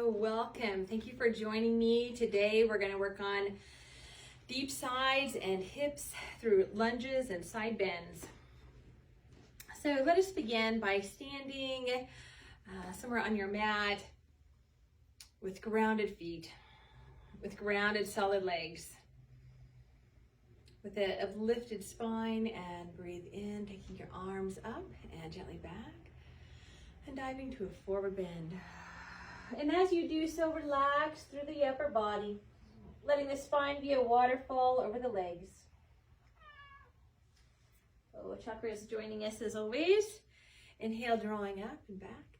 Welcome. Thank you for joining me. Today we're going to work on deep sides and hips through lunges and side bends. So let us begin by standing somewhere on your mat with grounded feet, with grounded solid legs, with a lifted spine, and breathe in, taking your arms up and gently back and diving to a forward bend. And as you do so, relax through the upper body, letting the spine be a waterfall over the legs. Chakra is joining us as always. Inhale, drawing up and back.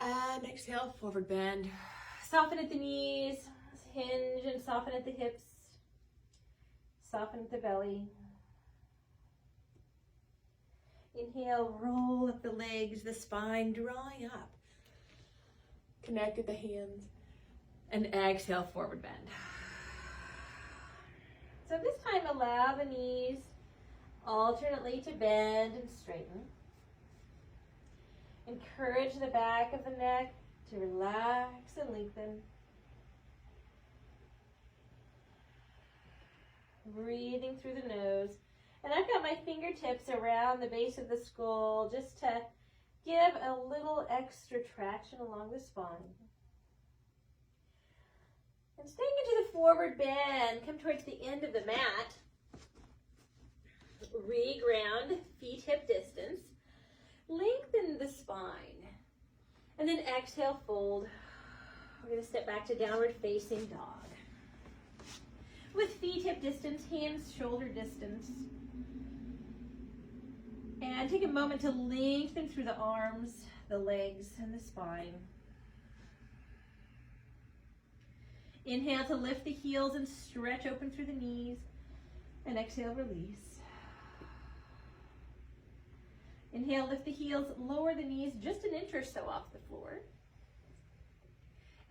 And exhale, forward bend. Soften at the knees, hinge and soften at the hips. Soften at the belly. Inhale, roll up the legs, the spine, drawing up. Connect at the hands, and exhale, forward bend. So this time, allow the knees alternately to bend and straighten. Encourage the back of the neck to relax and lengthen. Breathing through the nose. And I've got my fingertips around the base of the skull just to give a little extra traction along the spine. And staying into the forward bend, come towards the end of the mat. Re-ground, feet hip distance. Lengthen the spine. And then exhale, fold. We're going to step back to downward facing dog. With feet hip distance, hands shoulder distance. And take a moment to lengthen through the arms, the legs, and the spine. Inhale to lift the heels and stretch open through the knees. And exhale, release. Inhale, lift the heels, lower the knees just an inch or so off the floor.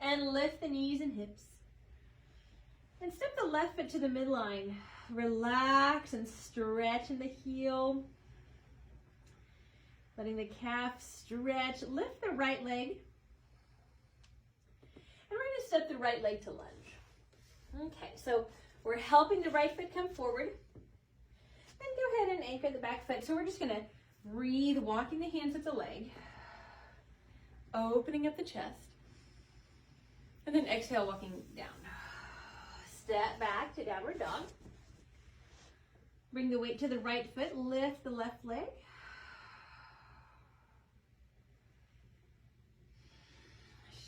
And lift the knees and hips. And step the left foot to the midline. Relax and stretch in the heel. Letting the calf stretch. Lift the right leg. And we're going to step the right leg to lunge. Okay, so we're helping the right foot come forward. And go ahead and anchor the back foot. So we're just going to breathe, walking the hands at the leg. Opening up the chest. And then exhale, walking down. Step back to downward dog. Bring the weight to the right foot. Lift the left leg.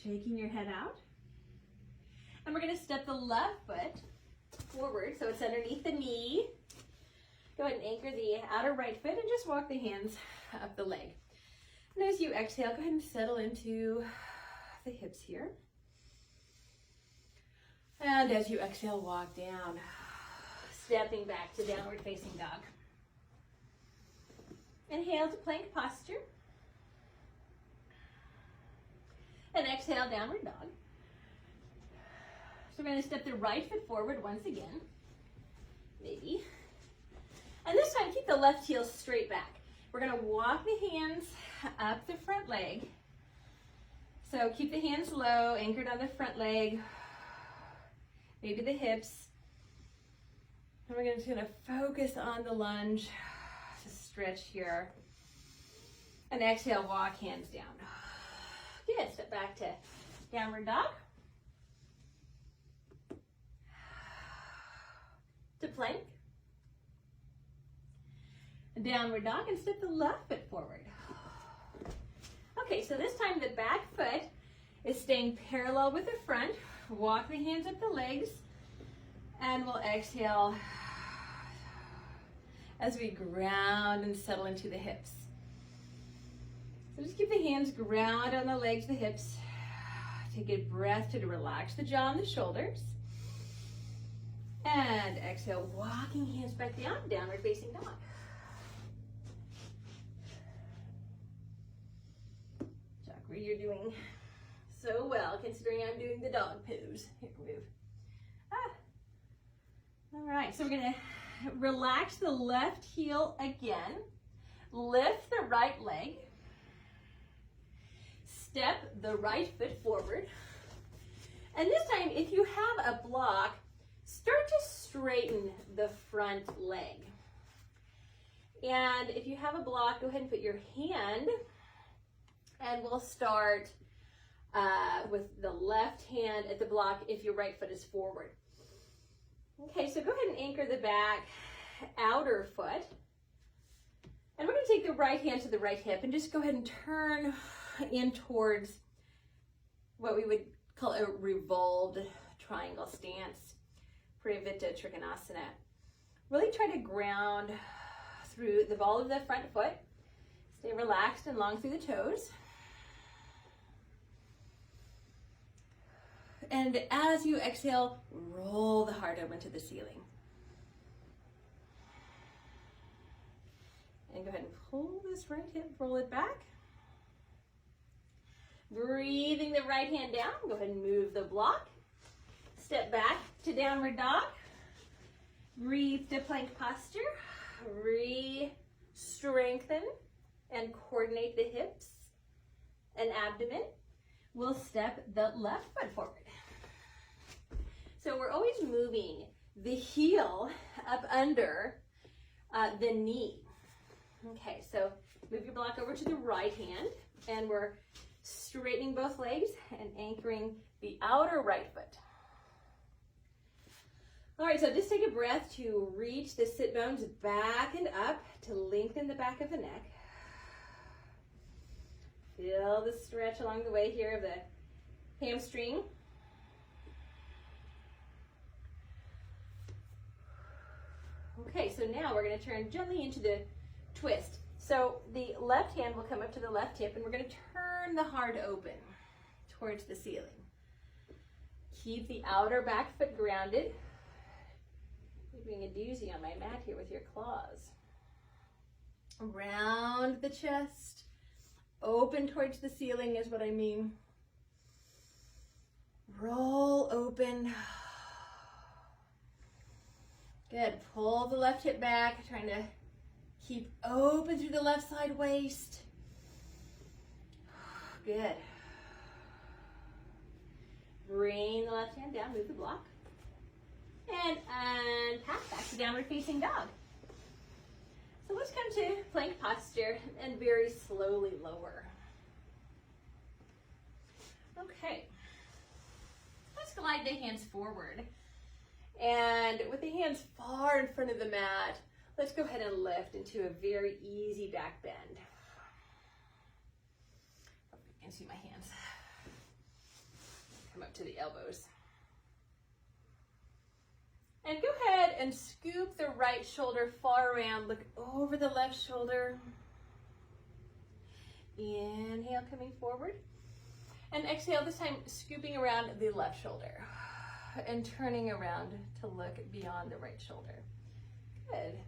Shaking your head out. And we're going to step the left foot forward so it's underneath the knee. Go ahead and anchor the outer right foot and just walk the hands up the leg. And as you exhale, go ahead and settle into the hips here. And as you exhale, walk down, stepping back to downward facing dog. Inhale to plank posture. And exhale, downward dog. So we're going to step the right foot forward once again. Maybe. And this time, keep the left heel straight back. We're going to walk the hands up the front leg. So keep the hands low, anchored on the front leg. Maybe the hips. And we're just going to focus on the lunge to stretch here. And exhale, walk hands down. Good. Step back to downward dog. To plank. Downward dog, and step the left foot forward. Okay, so this time the back foot is staying parallel with the front. Walk the hands up the legs, and we'll exhale as we ground and settle into the hips. So just keep the hands ground on the legs, the hips. Take a breath to relax the jaw and the shoulders. And exhale, walking hands back down, downward facing dog. Chakra, you're doing so well considering I'm doing the dog pose. Here, move. All right, so we're gonna relax the left heel again. Lift the right leg. step the right foot forward. And this time, if you have a block, start to straighten the front leg. And if you have a block, go ahead and put your hand, and we'll start with the left hand at the block if your right foot is forward. Okay, so go ahead and anchor the back outer foot. And we're going to take the right hand to the right hip and just go ahead and turn in towards what we would call a revolved triangle stance, Privita Trikonasana. Really try to ground through the ball of the front foot. Stay relaxed and long through the toes. And as you exhale, roll the heart open to the ceiling. And go ahead and pull this right hip, roll it back. Breathing the right hand down, go ahead and move the block. Step back to downward dog. Breathe to plank posture. Re-strengthen and coordinate the hips and abdomen. We'll step the left foot forward. So we're always moving the heel up under the knee. Okay, so move your block over to the right hand, and we're straightening both legs and anchoring the outer right foot. All right, so just take a breath to reach the sit bones back and up to lengthen the back of the neck. Feel the stretch along the way here of the hamstring. Okay, so now we're going to turn gently into the twist. So the left hand will come up to the left hip, and we're going to turn the heart open towards the ceiling. Keep the outer back foot grounded. You're doing a doozy on my mat here with your claws. Round the chest. Open towards the ceiling is what I mean. Roll open. Good. Pull the left hip back, trying to keep open through the left side waist. Good. Bring the left hand down, move the block. And unpack back to downward facing dog. So let's come to plank posture and very slowly lower. Okay. Let's glide the hands forward. And with the hands far in front of the mat, let's go ahead and lift into a very easy back bend. Hope you can see my hands. Come up to the elbows. And go ahead and scoop the right shoulder far around. Look over the left shoulder. Inhale, coming forward. And exhale, this time scooping around the left shoulder. And turning around to look beyond the right shoulder. Good.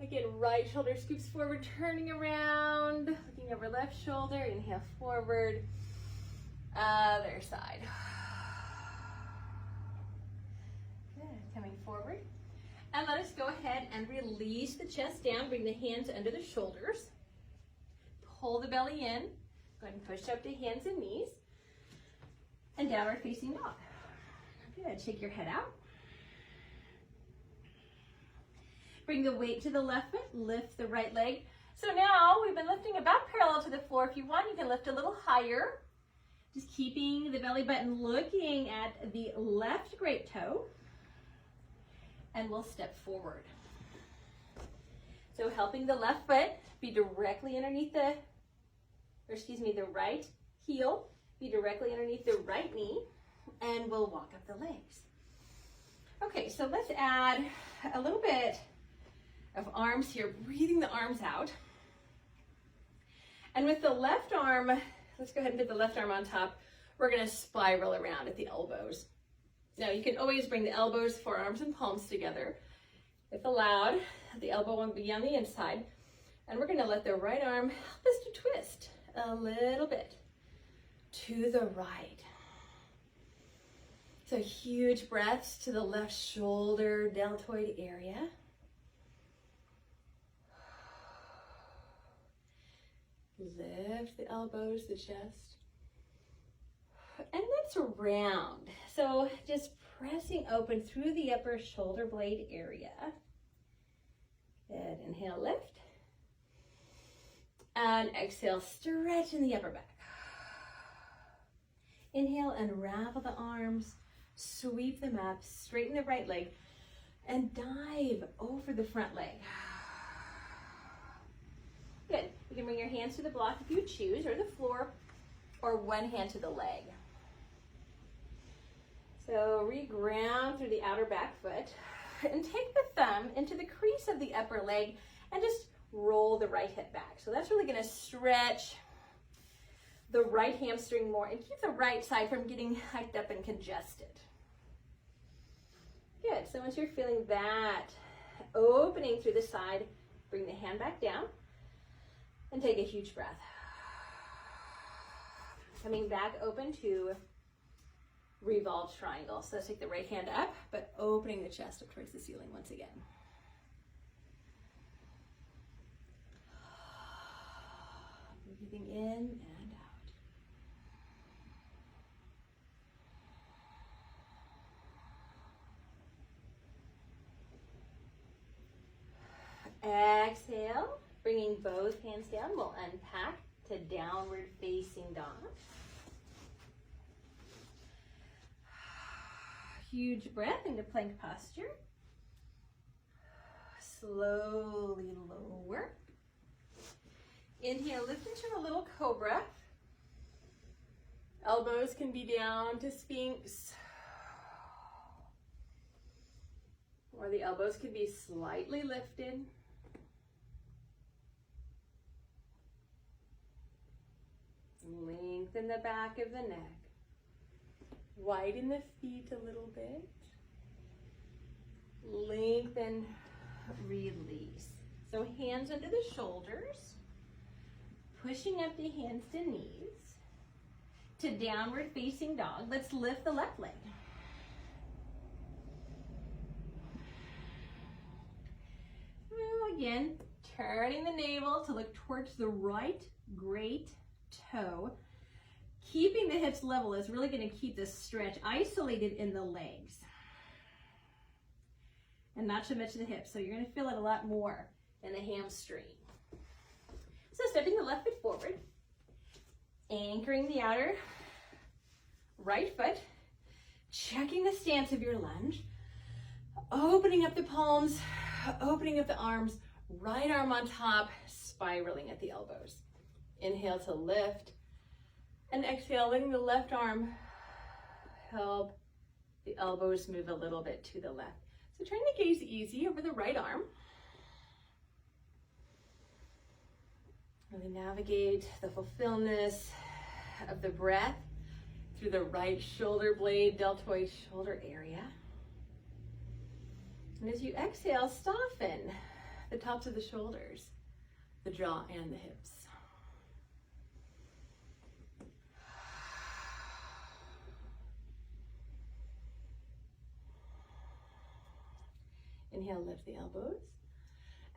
Again, right shoulder scoops forward, turning around, looking over left shoulder. Inhale, forward. Other side. Coming forward. And let us go ahead and release the chest down. Bring the hands under the shoulders. Pull the belly in. Go ahead and push up to hands and knees. And downward facing dog. Good. Shake your head out. Bring the weight to the left foot. Lift the right leg. So now we've been lifting about parallel to the floor. If you want, you can lift a little higher. Just keeping the belly button looking at the left great toe. And we'll step forward. So helping the left foot be directly underneath the right heel, be directly underneath the right knee, and we'll walk up the legs. Okay, so let's add a little bit of arms here, breathing the arms out. And with the left arm, let's go ahead and put the left arm on top. We're gonna spiral around at the elbows. Now you can always bring the elbows, forearms, and palms together. If allowed, the elbow will be on the inside. And we're gonna let the right arm help us to twist a little bit to the right. So huge breaths to the left shoulder, deltoid area. Lift the elbows, the chest. twist around. So just pressing open through the upper shoulder blade area. Good, inhale, lift. And exhale, stretch in the upper back. Inhale, unravel the arms, sweep them up, straighten the right leg, and dive over the front leg. Good. You can bring your hands to the block if you choose, or the floor, or one hand to the leg. So re-ground through the outer back foot, and take the thumb into the crease of the upper leg, and just roll the right hip back. So that's really going to stretch the right hamstring more and keep the right side from getting hiked up and congested. Good. So once you're feeling that opening through the side, bring the hand back down and take a huge breath. Coming back open to revolved triangle. So let's take the right hand up, but opening the chest up towards the ceiling once again. Breathing in and out. Exhale, bringing both hands down. We'll unpack to downward facing dog. Huge breath into plank posture. Slowly lower. Inhale, lift into a little cobra. Elbows can be down to Sphinx. Or the elbows could be slightly lifted. Lengthen the back of the neck. Widen the feet a little bit. Lengthen, release. So hands under the shoulders. Pushing up the hands to knees. To downward facing dog. Let's lift the left leg. Now again, turning the navel to look towards the right great toe. Keeping the hips level is really going to keep this stretch isolated in the legs. And not so much the hips. So you're going to feel it a lot more in the hamstring. So stepping the left foot forward. Anchoring the outer right foot. Checking the stance of your lunge. Opening up the palms. Opening up the arms. Right arm on top. Spiraling at the elbows. Inhale to lift. And exhale, letting the left arm help the elbows move a little bit to the left. So trying to gaze easy over the right arm. Really navigate the fulfillment of the breath through the right shoulder blade, deltoid shoulder area. And as you exhale, soften the tops of the shoulders, the jaw, and the hips. Inhale, lift the elbows.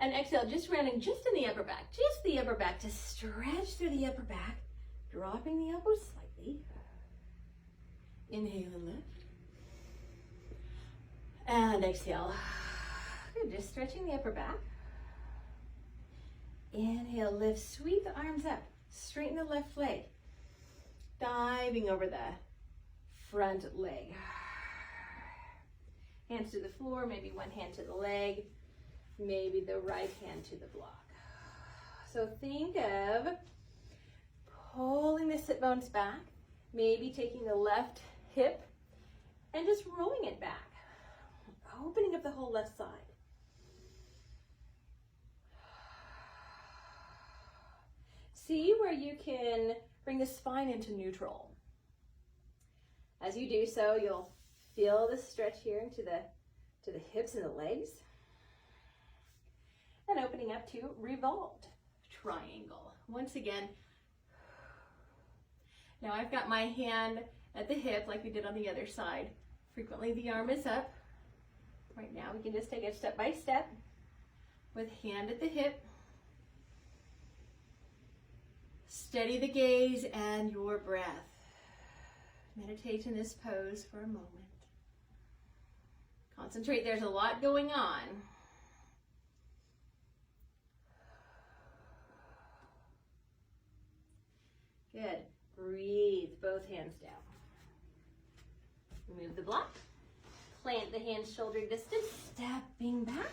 And exhale, just rounding just in the upper back. Just the upper back to stretch through the upper back. Dropping the elbows slightly. Inhale and lift. And exhale. Good, just stretching the upper back. Inhale, lift, sweep the arms up. Straighten the left leg. Diving over the front leg. Hands to the floor, maybe one hand to the leg, maybe the right hand to the block. So think of pulling the sit bones back, maybe taking the left hip and just rolling it back, opening up the whole left side. See where you can bring the spine into neutral. As you do so, you'll feel the stretch here into the hips and the legs. And opening up to revolved triangle. Once again, now I've got my hand at the hip like we did on the other side. Frequently the arm is up. Right now we can just take it step by step with hand at the hip. Steady the gaze and your breath. Meditate in this pose for a moment. Concentrate, there's a lot going on. Good. Breathe both hands down. Remove the block. Plant the hands shoulder distance, stepping back.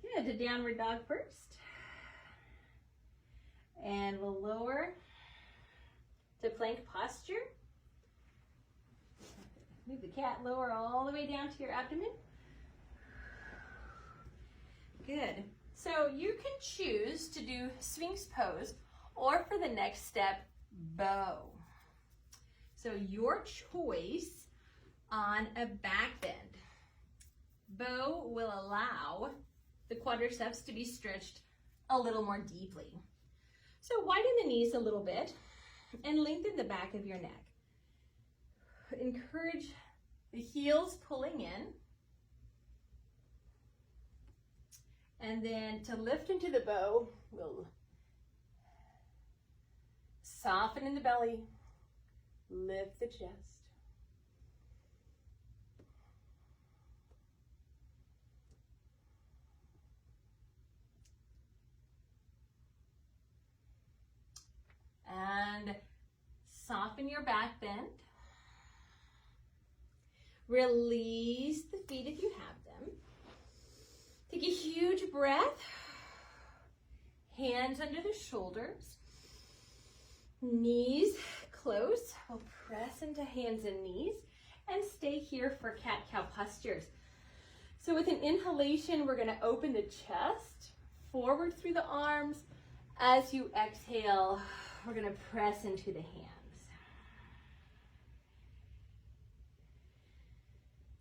Good, to downward dog first. And we'll lower to plank posture. Move the cat lower all the way down to your abdomen. Good. So you can choose to do Sphinx pose, or for the next step, bow. So your choice on a back bend. Bow will allow the quadriceps to be stretched a little more deeply. So widen the knees a little bit and lengthen the back of your neck. Encourage the heels pulling in. And then to lift into the bow, we'll soften in the belly, lift the chest. And soften your back bend. Release the feet if you have them. Take a huge breath. Hands under the shoulders. Knees close. We'll press into hands and knees and stay here for cat-cow postures. So with an inhalation, we're going to open the chest forward through the arms. As you exhale, we're going to press into the hands.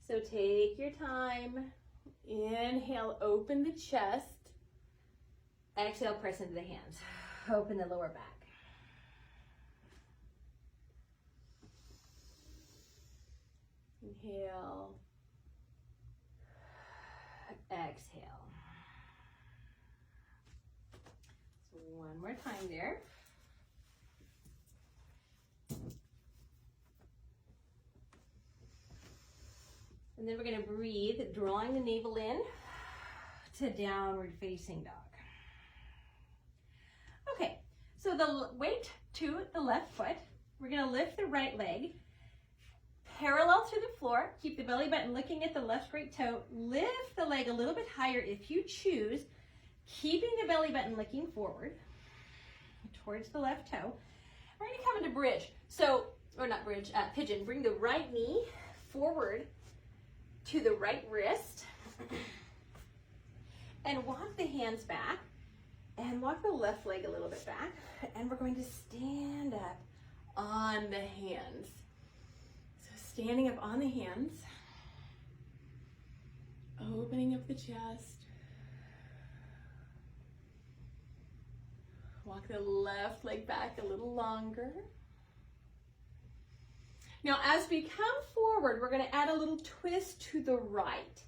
So take your time. Inhale, open the chest. Exhale, press into the hands. Open the lower back. Inhale. Exhale. So one more time there. And then we're going to breathe, drawing the navel in to downward facing dog. Okay, so the weight to the left foot. We're going to lift the right leg parallel to the floor. Keep the belly button looking at the left great toe. Lift the leg a little bit higher if you choose, keeping the belly button looking forward towards the left toe. We're going to come into bridge. So, or not bridge, pigeon. Bring the right knee forward to the right wrist and walk the hands back and walk the left leg a little bit back, and we're going to stand up on the hands. So standing up on the hands, opening up the chest, walk the left leg back a little longer. Now, as we come forward, we're going to add a little twist to the right.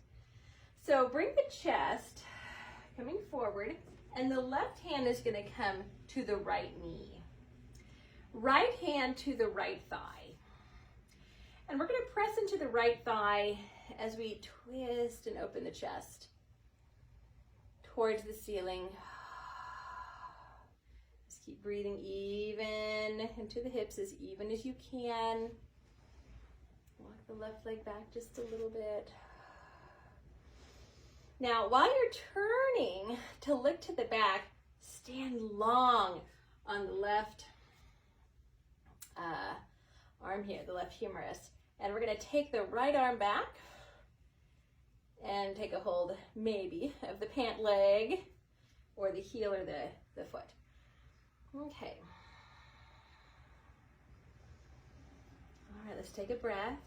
So bring the chest coming forward, and the left hand is going to come to the right knee. Right hand to the right thigh. And we're going to press into the right thigh as we twist and open the chest towards the ceiling. Just keep breathing even into the hips, as even as you can. Walk the left leg back just a little bit. Now, while you're turning to look to the back, stand long on the left arm here, the left humerus. And we're going to take the right arm back and take a hold, maybe, of the pant leg or the heel or the foot. Okay. All right, let's take a breath.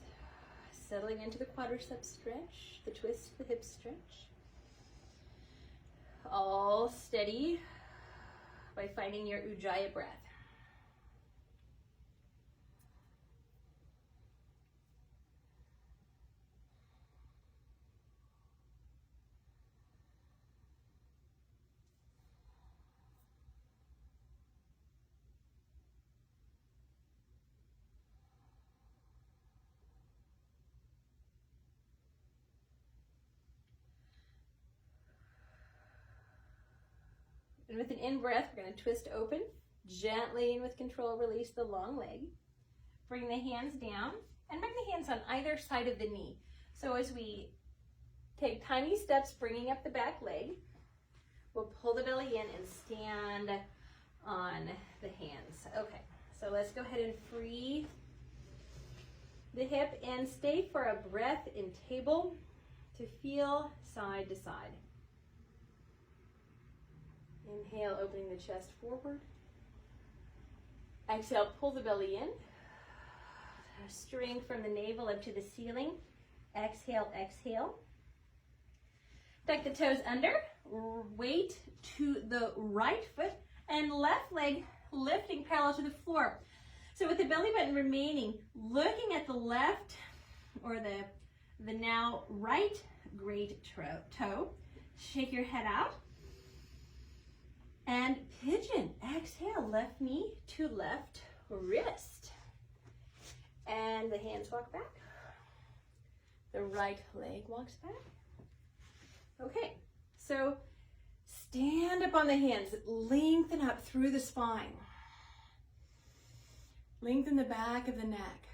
Settling into the quadriceps stretch, the twist, the hip stretch. All steady by finding your Ujjayi breath. And with an in-breath, we're going to twist open, gently and with control release the long leg. Bring the hands down and bring the hands on either side of the knee. So as we take tiny steps, bringing up the back leg, we'll pull the belly in and stand on the hands. Okay, so let's go ahead and free the hip and stay for a breath in table to feel side to side. Inhale, opening the chest forward. Exhale, pull the belly in. Strength from the navel up to the ceiling. Exhale, exhale. Tuck the toes under. Weight to the right foot and left leg lifting parallel to the floor. So with the belly button remaining, looking at the left or the now right great toe. Shake your head out. And pigeon. Exhale, left knee to left wrist. And the hands walk back. The right leg walks back. Okay, so stand up on the hands. Lengthen up through the spine. Lengthen the back of the neck.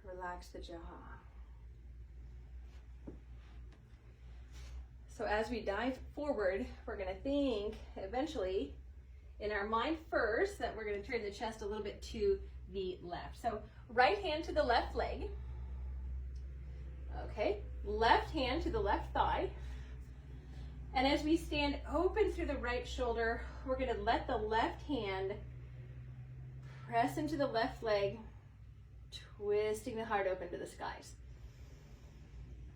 Relax the jaw. So as we dive forward, we're going to think eventually in our mind first that we're going to turn the chest a little bit to the left. So right hand to the left leg. Okay, left hand to the left thigh. And as we stand open through the right shoulder, we're going to let the left hand press into the left leg, twisting the heart open to the skies.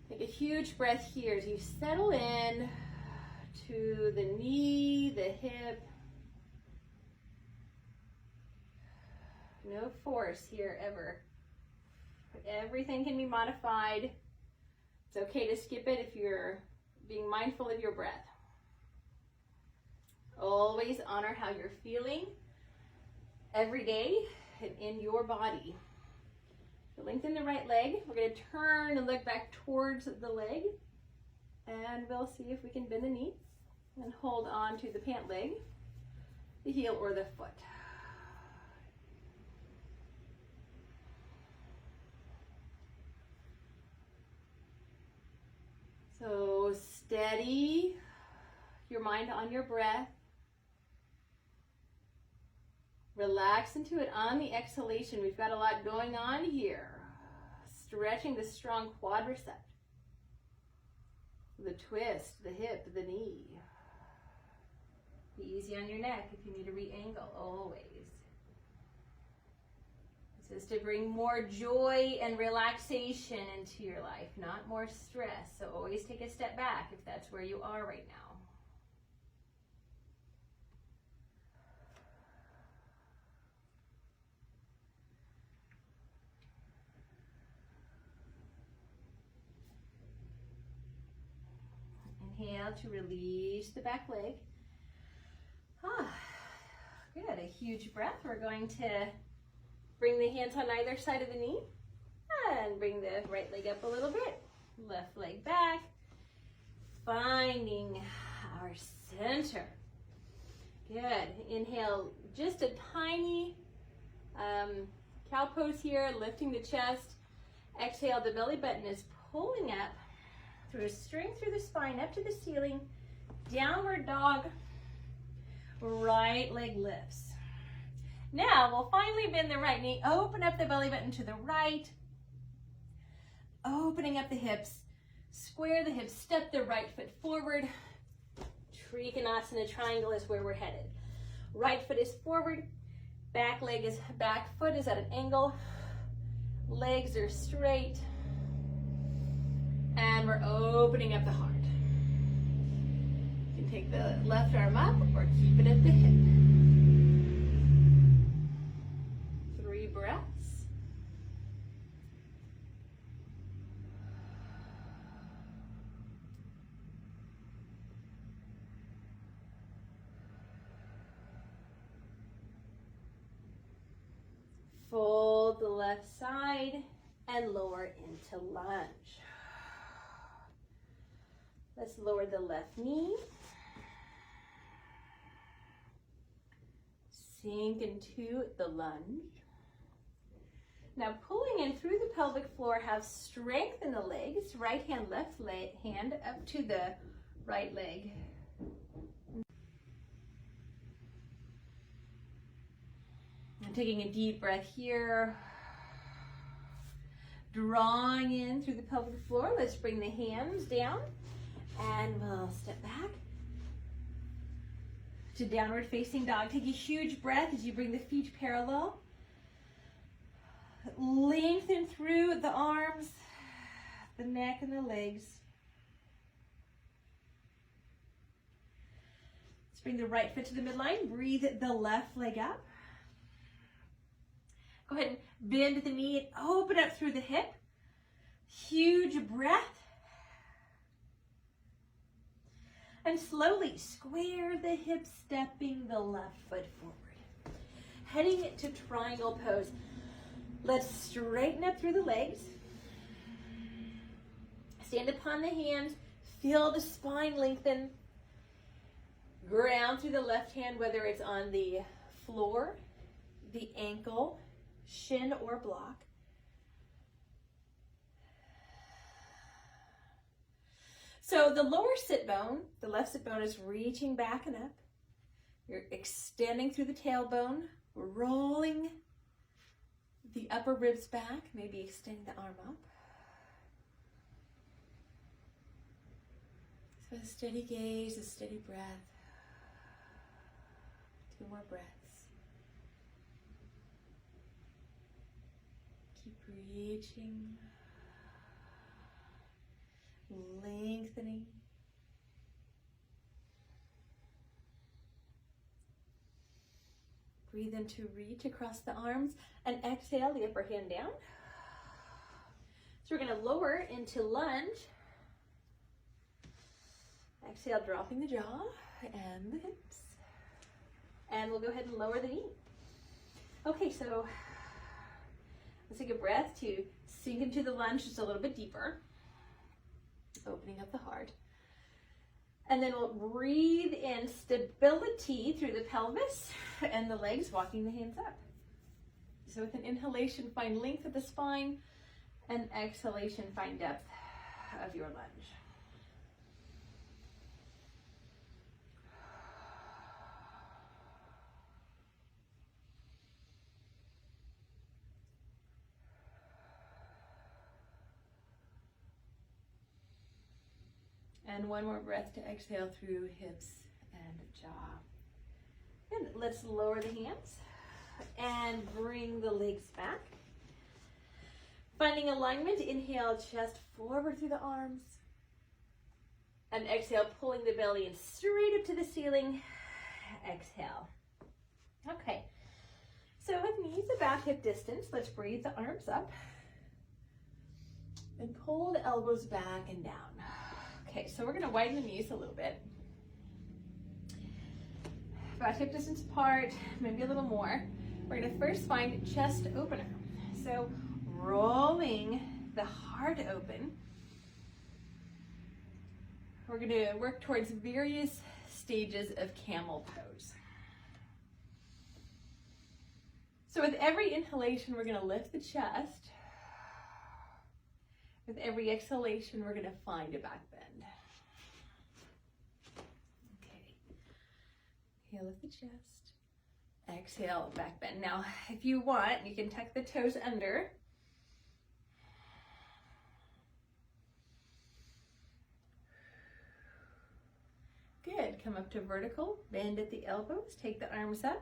Take a huge breath here as you settle in to the knee, the hip. No force here ever. Everything can be modified. It's okay to skip it if you're being mindful of your breath. Always honor how you're feeling every day and in your body. So lengthen the right leg. We're going to turn and look back towards the leg. And we'll see if we can bend the knee and hold on to the pant leg, the heel, or the foot. So steady your mind on your breath. Relax into it on the exhalation. We've got a lot going on here. Stretching the strong quadricep. The twist, the hip, the knee. Be easy on your neck if you need to re-angle, always. This is to bring more joy and relaxation into your life, not more stress. So always take a step back if that's where you are right now. Inhale to release the back leg. Good, a huge breath. We're going to bring the hands on either side of the knee and bring the right leg up a little bit. Left leg back. Finding our center. Good. Inhale, just a tiny cow pose here, lifting the chest. Exhale, the belly button is pulling up through a string through the spine up to the ceiling. Downward dog. Right leg lifts. Now we'll finally bend the right knee, open up the belly button to the right, opening up the hips, square the hips, step the right foot forward. Trikonasana triangle is where we're headed. Right foot is forward, back foot is at an angle, legs are straight, and we're opening up the heart. You can take the left arm up or keep it at the hip. 3 breaths. Fold the left side and lower into lunge. Let's lower the left knee. Sink into the lunge. Now pulling in through the pelvic floor, have strength in the legs. Right hand, left hand up to the right leg. I'm taking a deep breath here. Drawing in through the pelvic floor. Let's bring the hands down and we'll step back to downward facing dog. Take a huge breath as you bring the feet parallel. Lengthen through the arms, the neck, and the legs. Let's bring the right foot to the midline. Breathe the left leg up. Go ahead and bend the knee and open up through the hip. Huge breath. And slowly square the hips, stepping the left foot forward. Heading to triangle pose. Let's straighten up through the legs. Stand upon the hands. Feel the spine lengthen. Ground through the left hand, whether it's on the floor, the ankle, shin, or block. So the lower sit bone, the left sit bone, is reaching back and up. You're extending through the tailbone, rolling the upper ribs back, maybe extending the arm up. So a steady gaze, a steady breath. 2 more breaths. Keep reaching, lengthening. Breathe in to reach across the arms and exhale the upper hand down. So we're going to lower into lunge. Exhale, dropping the jaw and the hips. And we'll go ahead and lower the knee. Okay, so let's take a breath to sink into the lunge just a little bit deeper. Opening up the heart. And then we'll breathe in stability through the pelvis and the legs, walking the hands up. So with an inhalation, find length of the spine, and exhalation, find depth of your lunge. And one more breath to exhale through hips and jaw. And let's lower the hands and bring the legs back. Finding alignment, inhale, chest forward through the arms. And exhale, pulling the belly in straight up to the ceiling. Exhale. Okay, so with knees about hip distance, let's breathe the arms up. And pull the elbows back and down. Okay, so we're going to widen the knees a little bit. About hip distance apart, maybe a little more. We're going to first find chest opener. So rolling the heart open. We're going to work towards various stages of camel pose. So with every inhalation, we're going to lift the chest. With every exhalation, we're going to find a back bend. Okay. Inhale, lift the chest. Exhale, back bend. Now, if you want, you can tuck the toes under. Good. Come up to vertical. Bend at the elbows. Take the arms up.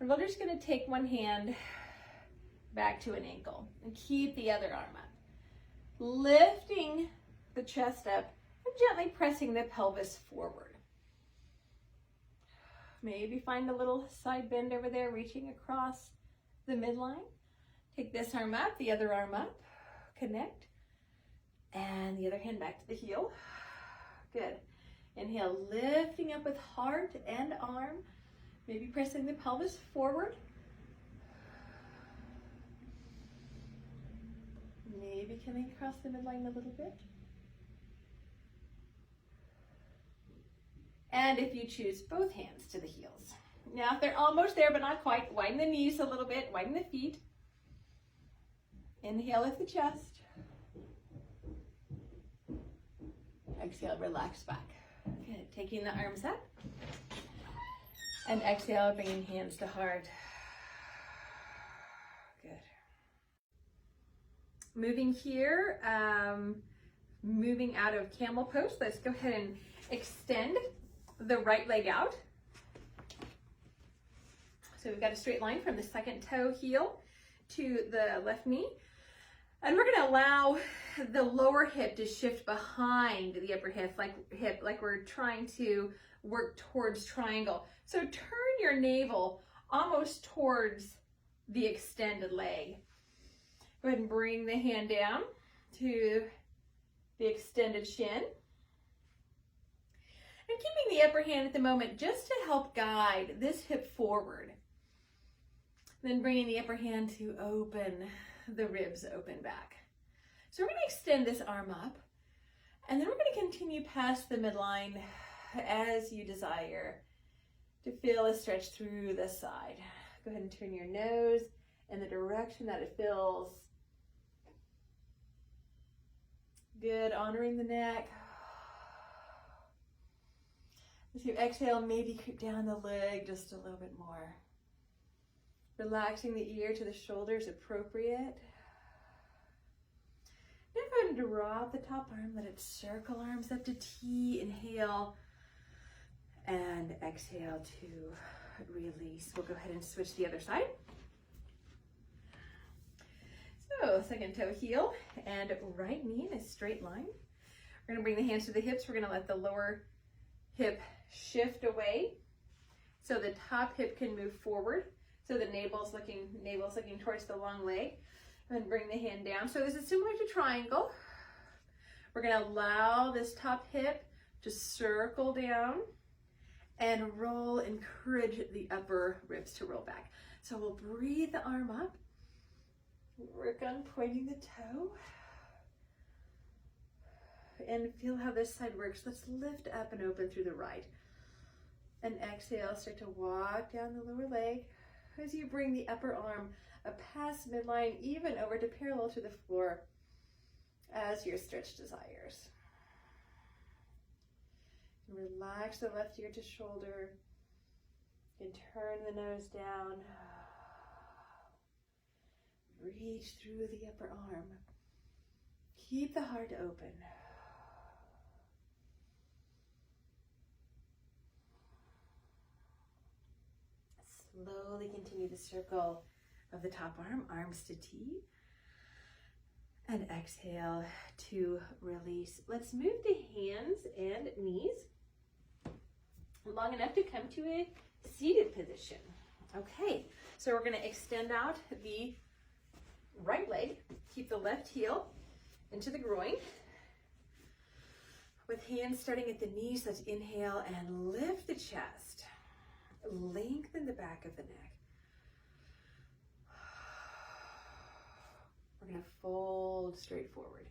And we're just going to take one hand back to an ankle and keep the other arm up. Lifting the chest up and gently pressing the pelvis forward. Maybe find a little side bend over there, reaching across the midline. Take this arm up, the other arm up, connect, and the other hand back to the heel. Good. Inhale, lifting up with heart and arm, maybe pressing the pelvis forward. Maybe coming across the midline a little bit. And if you choose, both hands to the heels. Now, if they're almost there, but not quite, widen the knees a little bit, widen the feet. Inhale, lift the chest. Exhale, relax back. Good, taking the arms up. And exhale, bringing hands to heart. Good. Moving here, moving out of camel pose. Let's go ahead and extend the right leg out. So we've got a straight line from the second toe heel to the left knee. And we're gonna allow the lower hip to shift behind the upper hip, like we're trying to work towards triangle. So turn your navel almost towards the extended leg. Go ahead and bring the hand down to the extended shin. And keeping the upper hand at the moment just to help guide this hip forward. Then bringing the upper hand to open the ribs, open back. So we're going to extend this arm up, and then we're going to continue past the midline as you desire to feel a stretch through the side. Go ahead and turn your nose in the direction that it feels. Good, honoring the neck. As you exhale, maybe creep down the leg just a little bit more. Relaxing the ear to the shoulders, appropriate. Now go ahead and drop the top arm, let it circle arms up to T. Inhale and exhale to release. We'll go ahead and switch the other side. So second toe heel and right knee in a straight line. We're going to bring the hands to the hips. We're going to let the lower hip shift away so the top hip can move forward. So the navel's looking towards the long leg. And bring the hand down. So this is similar to triangle. We're going to allow this top hip to circle down and roll, encourage the upper ribs to roll back. So we'll breathe the arm up. Work on pointing the toe. And feel how this side works. Let's lift up and open through the right. And exhale, start to walk down the lower leg as you bring the upper arm up past midline, even over to parallel to the floor as your stretch desires. And relax the left ear to shoulder. You can turn the nose down. Reach through the upper arm. Keep the heart open. Slowly continue the circle of the top arm, arms to T. And exhale to release. Let's move the hands and knees long enough to come to a seated position. Okay, so we're going to extend out the right leg. Keep the left heel into the groin. With hands starting at the knees, let's inhale and lift the chest. Lengthen the back of the neck. We're going to fold straight forward.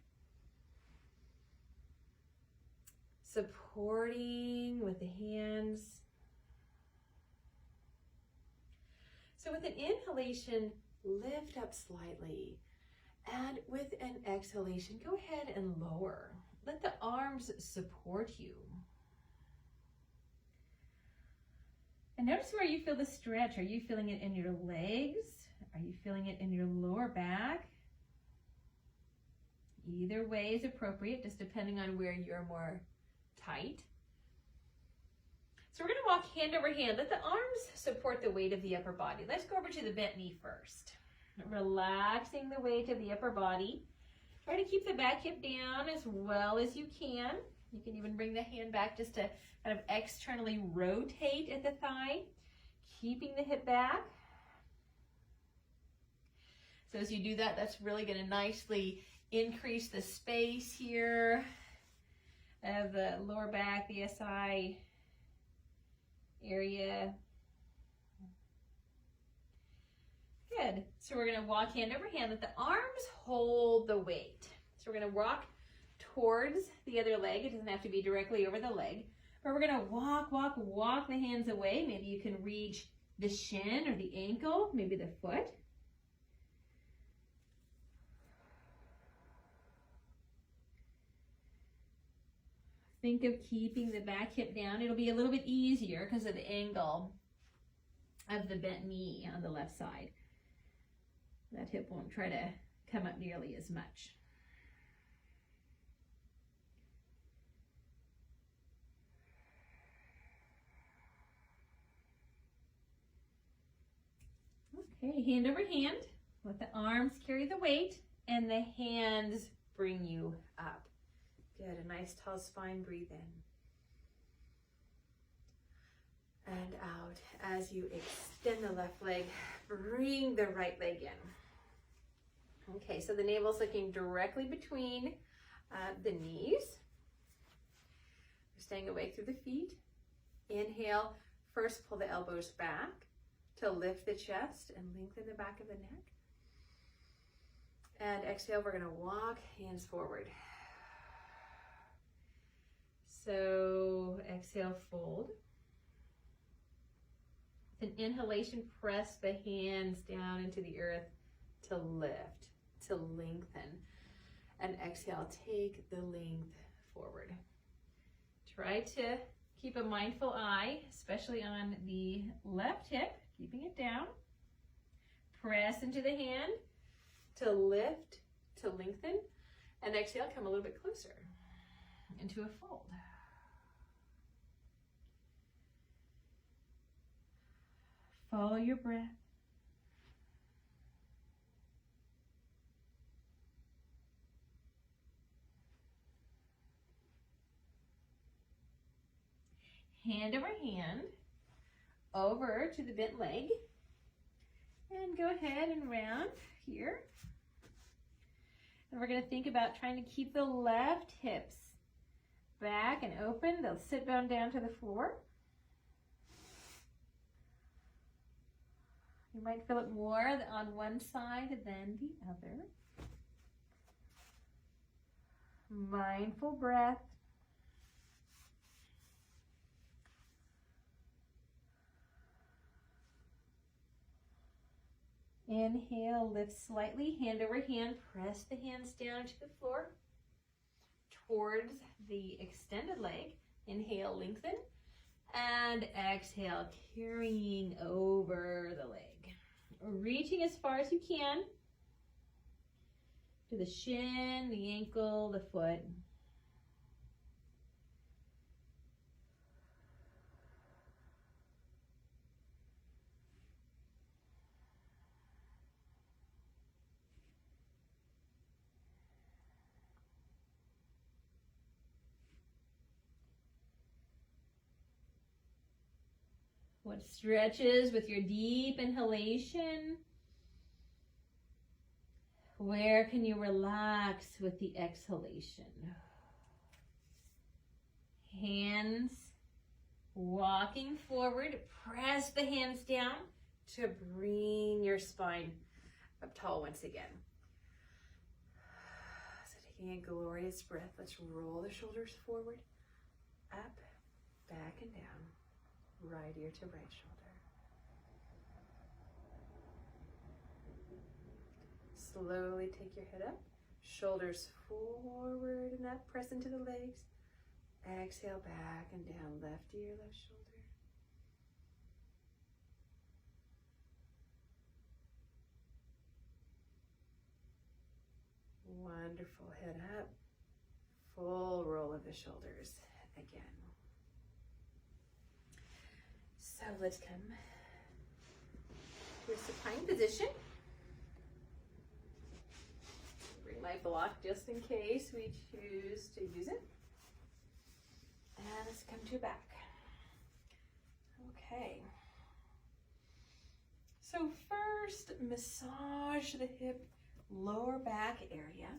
Supporting with the hands. So with an inhalation, lift up slightly. And with an exhalation, go ahead and lower. Let the arms support you. And notice where you feel the stretch. Are you feeling it in your legs? Are you feeling it in your lower back? Either way is appropriate, just depending on where you're more tight. So we're going to walk hand over hand. Let the arms support the weight of the upper body. Let's go over to the bent knee first. Relaxing the weight of the upper body. Try to keep the back hip down as well as you can. You can even bring the hand back just to kind of externally rotate at the thigh, keeping the hip back. So as you do that, that's really going to nicely increase the space here of the lower back, the SI area. Good. So we're going to walk hand over hand. Let the arms hold the weight. So we're going to walk towards the other leg. It doesn't have to be directly over the leg, But we're gonna walk the hands away. Maybe you can reach the shin or the ankle, maybe the foot. Think of keeping the back hip down. It'll be a little bit easier because of the angle of the bent knee on the left side. That hip won't try to come up nearly as much. Okay, hand over hand. Let the arms carry the weight and the hands bring you up. Good, a nice tall spine, breathe in. And out. As you extend the left leg, bring the right leg in. Okay, so the navel's looking directly between the knees. We're staying awake through the feet. Inhale, first pull the elbows back to lift the chest and lengthen the back of the neck. And exhale, we're gonna walk hands forward. So exhale, fold. With an inhalation, press the hands down into the earth to lift, to lengthen. And exhale, take the length forward. Try to keep a mindful eye, especially on the left hip, keeping it down. Press into the hand to lift, to lengthen. And exhale, come a little bit closer into a fold. Follow your breath. Hand over hand over to the bent leg. And go ahead and round here. And we're going to think about trying to keep the left hips back and open. They'll sit down to the floor. You might feel it more on one side than the other. Mindful breath. Inhale, lift slightly, hand over hand, press the hands down to the floor towards the extended leg. Inhale, lengthen, and exhale, carrying over the leg. Reaching as far as you can to the shin, the ankle, the foot. What stretches with your deep inhalation? Where can you relax with the exhalation? Hands walking forward. Press the hands down to bring your spine up tall once again. So taking a glorious breath, let's roll the shoulders forward, up, back and down. Right ear to right shoulder. Slowly take your head up, shoulders forward and up, press into the legs. Exhale, back and down, left ear, left shoulder. Wonderful, head up, full roll of the shoulders again. So let's come to a supine position. Bring my block just in case we choose to use it. And let's come to back. Okay. So first, massage the hip, lower back area.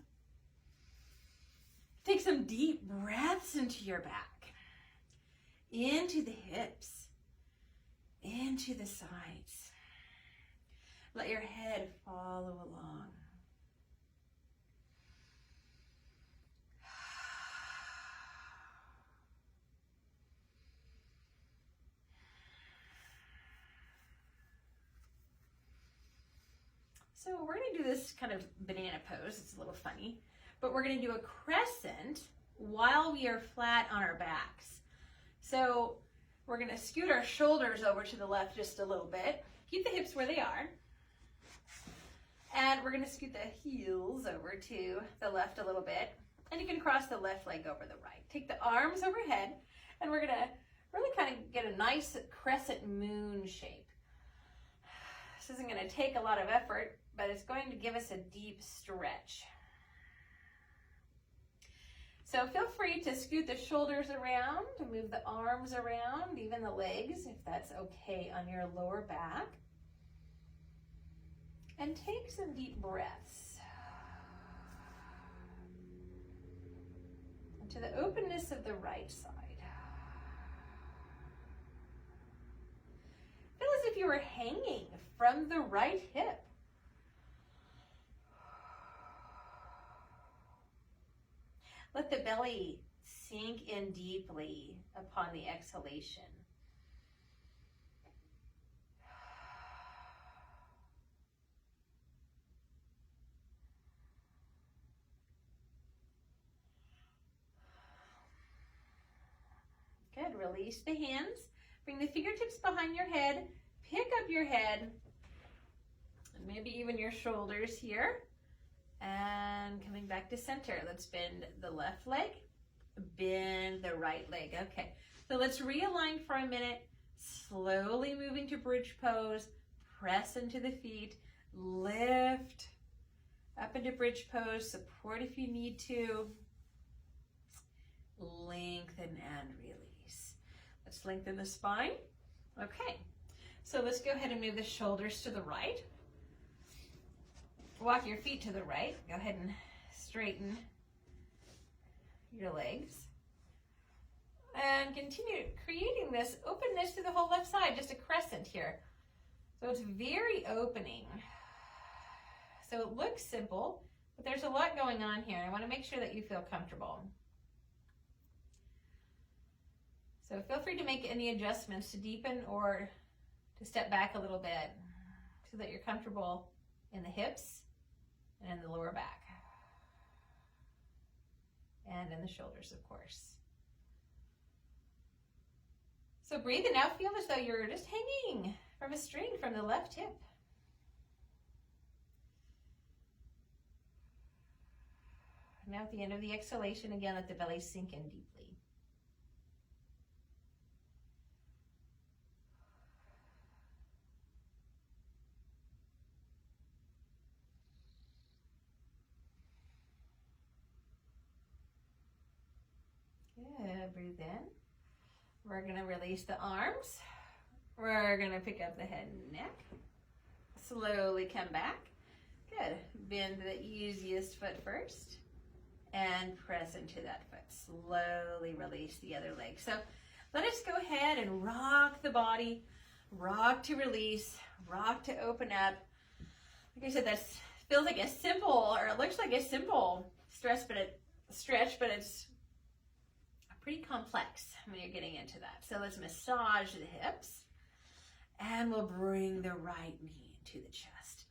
Take some deep breaths into your back, into the hips, into the sides. Let your head follow along. So we're gonna do this kind of banana pose. It's a little funny, but we're gonna do a crescent while we are flat on our backs. So we're gonna scoot our shoulders over to the left just a little bit. Keep the hips where they are. And we're gonna scoot the heels over to the left a little bit. And you can cross the left leg over the right. Take the arms overhead, and we're gonna really kind of get a nice crescent moon shape. This isn't gonna take a lot of effort, but it's going to give us a deep stretch. So feel free to scoot the shoulders around, to move the arms around, even the legs, if that's okay on your lower back. And take some deep breaths into the openness of the right side. Feel as if you were hanging from the right hip. Let the belly sink in deeply upon the exhalation. Good, release the hands. Bring the fingertips behind your head. Pick up your head, and maybe even your shoulders here. And coming back to center, let's bend the left leg, bend the right leg. Okay, so let's realign for a minute, slowly moving to bridge pose, press into the feet, lift up into bridge pose, support if you need to, lengthen and release. Let's lengthen the spine. Okay, so let's go ahead and move the shoulders to the right. Walk your feet to the right. Go ahead and straighten your legs. And continue creating this openness to the whole left side, just a crescent here. So it's very opening. So it looks simple, but there's a lot going on here. I want to make sure that you feel comfortable. So feel free to make any adjustments to deepen or to step back a little bit so that you're comfortable in the hips and in the lower back. And in the shoulders, of course. So breathe and now feel as though you're just hanging from a string from the left hip. Now at the end of the exhalation, again, let the belly sink in deeply. Good, breathe in. We're gonna release the arms. We're gonna pick up the head and neck. Slowly come back. Good, bend the easiest foot first and press into that foot. Slowly release the other leg. So let us go ahead and rock the body, rock to release, rock to open up. Like I said, that feels like a simple, or it looks like a simple stretch, but it's pretty complex when you're getting into that. So let's massage the hips, and we'll bring the right knee into the chest.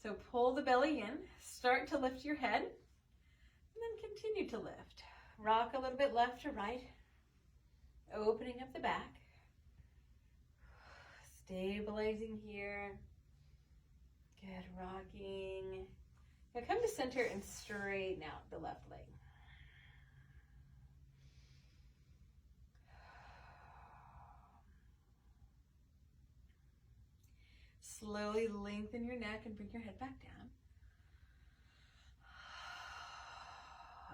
So pull the belly in, start to lift your head, and then continue to lift. Rock a little bit left to right, opening up the back, stabilizing here. Good, rocking. Now come to center and straighten out the left leg. Slowly lengthen your neck and bring your head back down.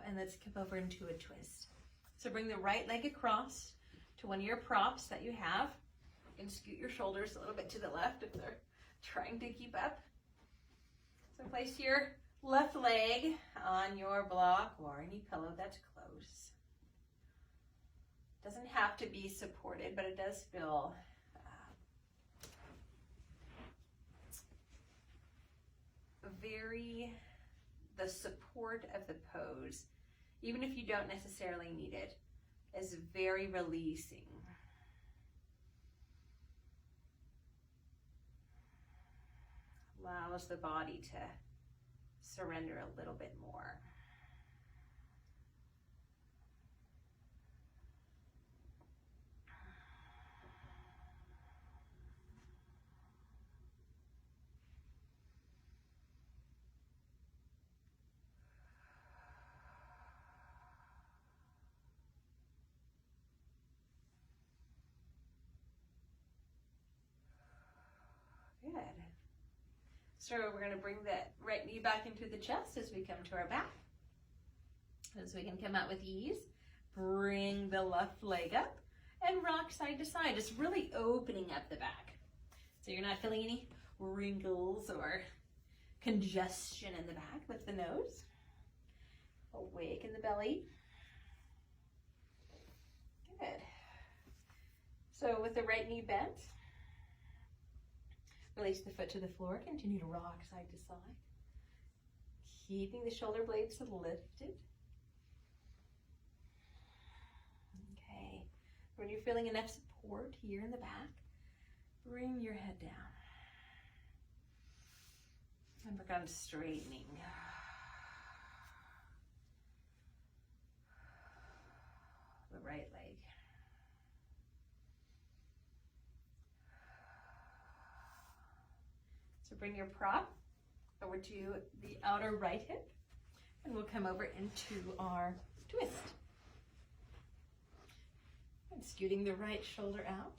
And let's come over into a twist. So bring the right leg across to one of your props that you have. You can scoot your shoulders a little bit to the left if they're trying to keep up. So place your left leg on your block or any pillow that's close. Doesn't have to be supported, but it does feel the support of the pose, even if you don't necessarily need it, is very releasing. allows the body to surrender a little bit more. Good. So we're going to bring that right knee back into the chest as we come to our back. As we can come out with ease, bring the left leg up and rock side to side, just really opening up the back. So you're not feeling any wrinkles or congestion in the back with the nose. Awaken the belly. Good. So with the right knee bent, release the foot to the floor. Continue to rock side to side. Keeping the shoulder blades lifted. Okay. When you're feeling enough support here in the back, bring your head down. And work on straightening. The right leg. So bring your prop over to the outer right hip, and we'll come over into our twist. And scooting the right shoulder out.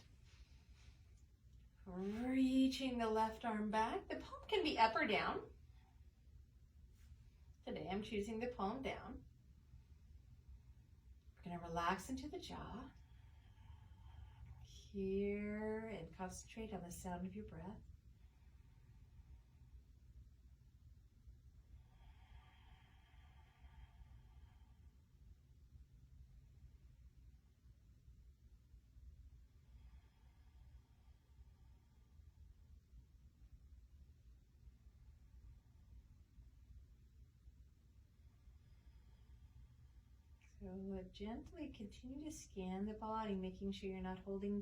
Reaching the left arm back. The palm can be up or down. Today I'm choosing the palm down. We're going to relax into the jaw. Hear and concentrate on the sound of your breath. So gently continue to scan the body, making sure you're not holding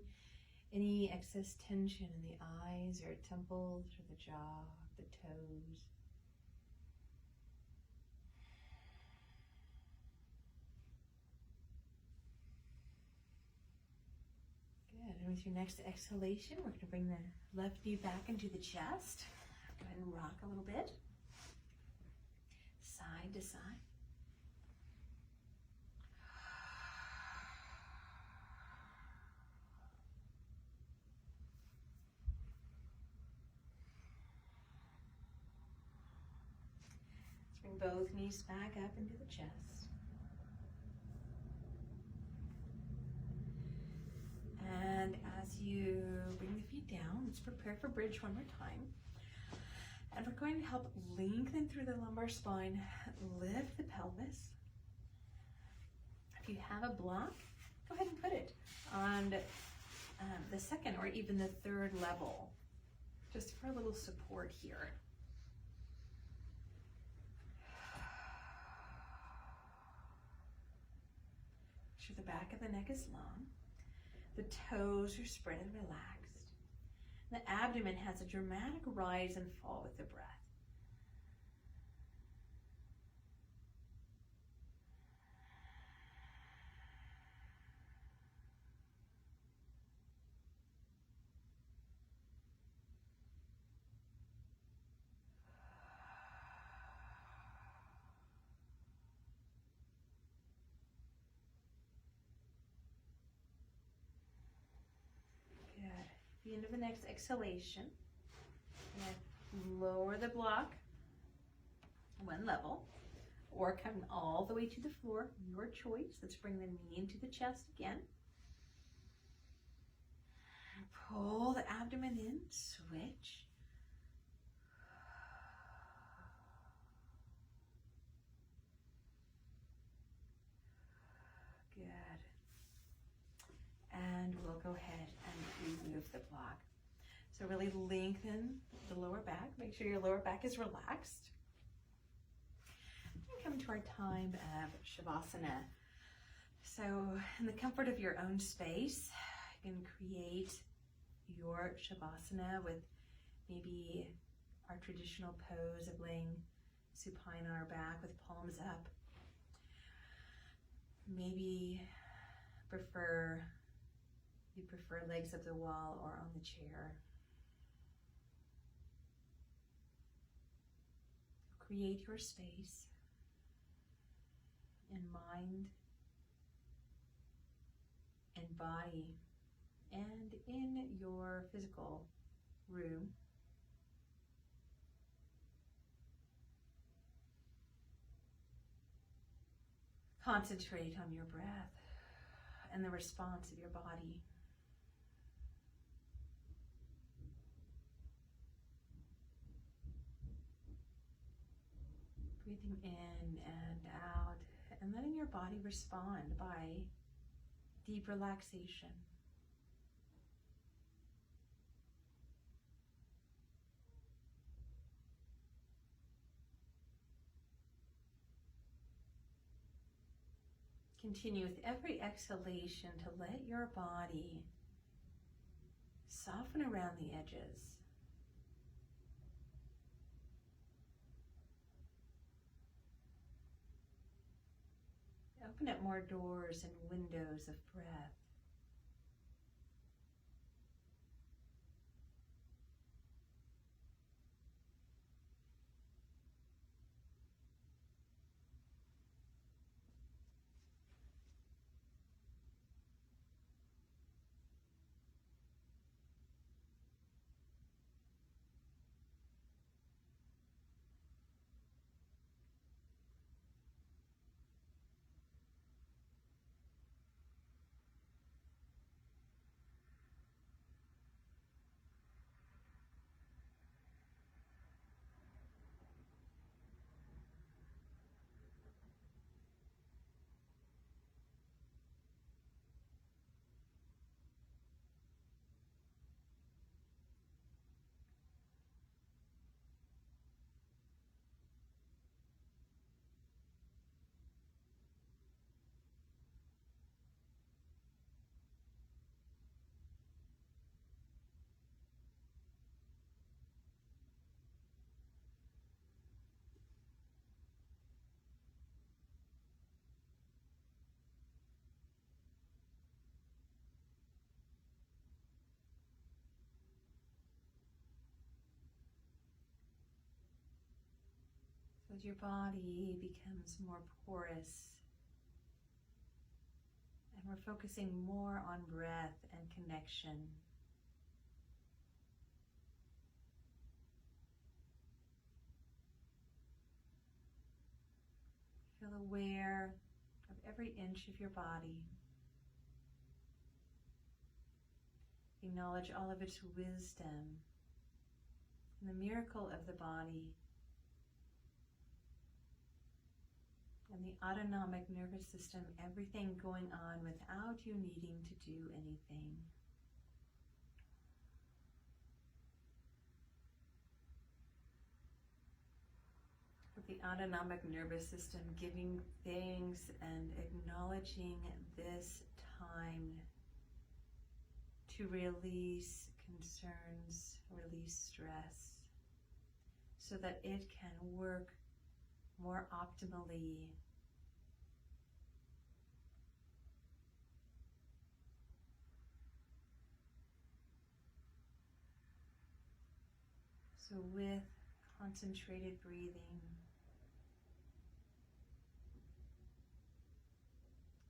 any excess tension in the eyes or temples or the jaw, the toes. Good. And with your next exhalation, we're going to bring the left knee back into the chest. Go ahead and rock a little bit. Side to side. Bring both knees back up into the chest. And as you bring the feet down, let's prepare for bridge one more time. And we're going to help lengthen through the lumbar spine, lift the pelvis. If you have a block, go ahead and put it on the second or even the third level, just for a little support here. Make sure the back of the neck is long. The toes are spread and relaxed. The abdomen has a dramatic rise and fall with the breath. The end of the next exhalation, lower the block one level or come all the way to the floor, your choice. Let's bring the knee into the chest again. Pull the abdomen in, switch. Good. And we'll go ahead and remove the block. So really lengthen the lower back. Make sure your lower back is relaxed. And come to our time of Shavasana. So in the comfort of your own space, you can create your Shavasana with maybe our traditional pose of laying supine on our back with palms up. Maybe you prefer legs up the wall or on the chair. Create your space in mind and body and in your physical room. Concentrate on your breath and the response of your body. Breathing in and out, and letting your body respond by deep relaxation. Continue with every exhalation to let your body soften around the edges. Open up more doors and windows of breath. So as your body becomes more porous, and we're focusing more on breath and connection. Feel aware of every inch of your body. Acknowledge all of its wisdom and the miracle of the body and the autonomic nervous system, everything going on without you needing to do anything. With the autonomic nervous system giving thanks and acknowledging this time to release concerns, release stress, so that it can work more optimally. So with concentrated breathing,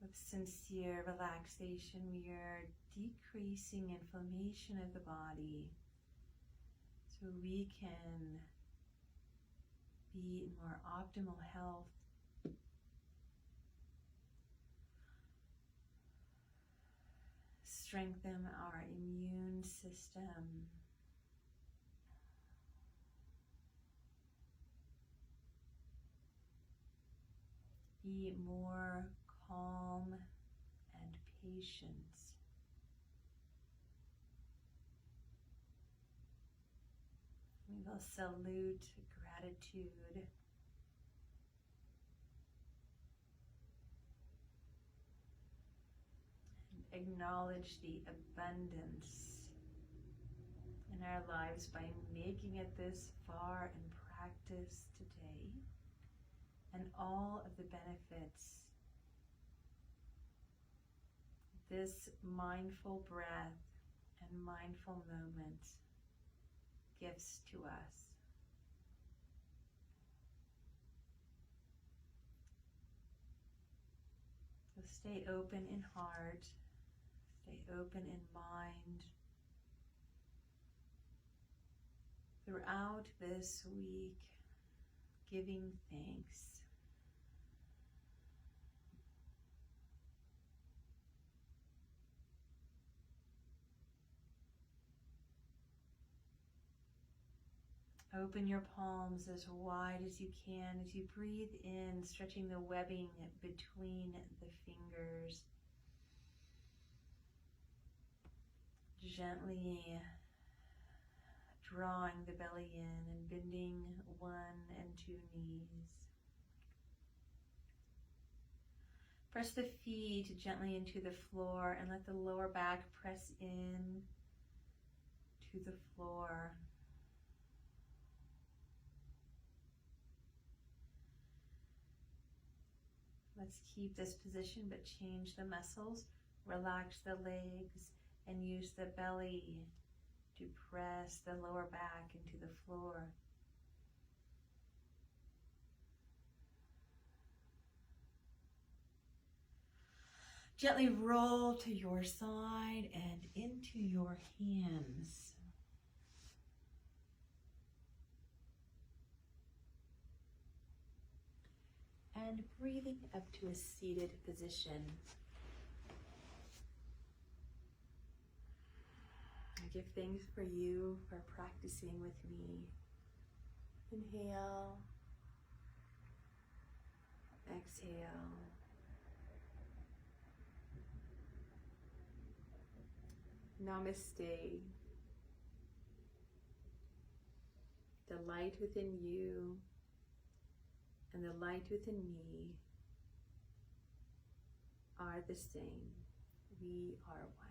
with sincere relaxation, we are decreasing inflammation of the body so we can be in more optimal health. Strengthen our immune system. Be more calm and patient. We will salute gratitude. And acknowledge the abundance in our lives by making it this far in practice today, and all of the benefits this mindful breath and mindful moment gives to us. So stay open in heart, stay open in mind. Throughout this week, giving thanks. Open your palms as wide as you can as you breathe in, stretching the webbing between the fingers. Gently drawing the belly in and bending 1 and 2 knees. Press the feet gently into the floor and let the lower back press in to the floor. Let's keep this position but change the muscles. Relax the legs and use the belly to press the lower back into the floor. Gently roll to your side and into your hands. And breathing up to a seated position. I give thanks for you for practicing with me. Inhale, exhale. Namaste. The light within you and the light within me are the same. We are one.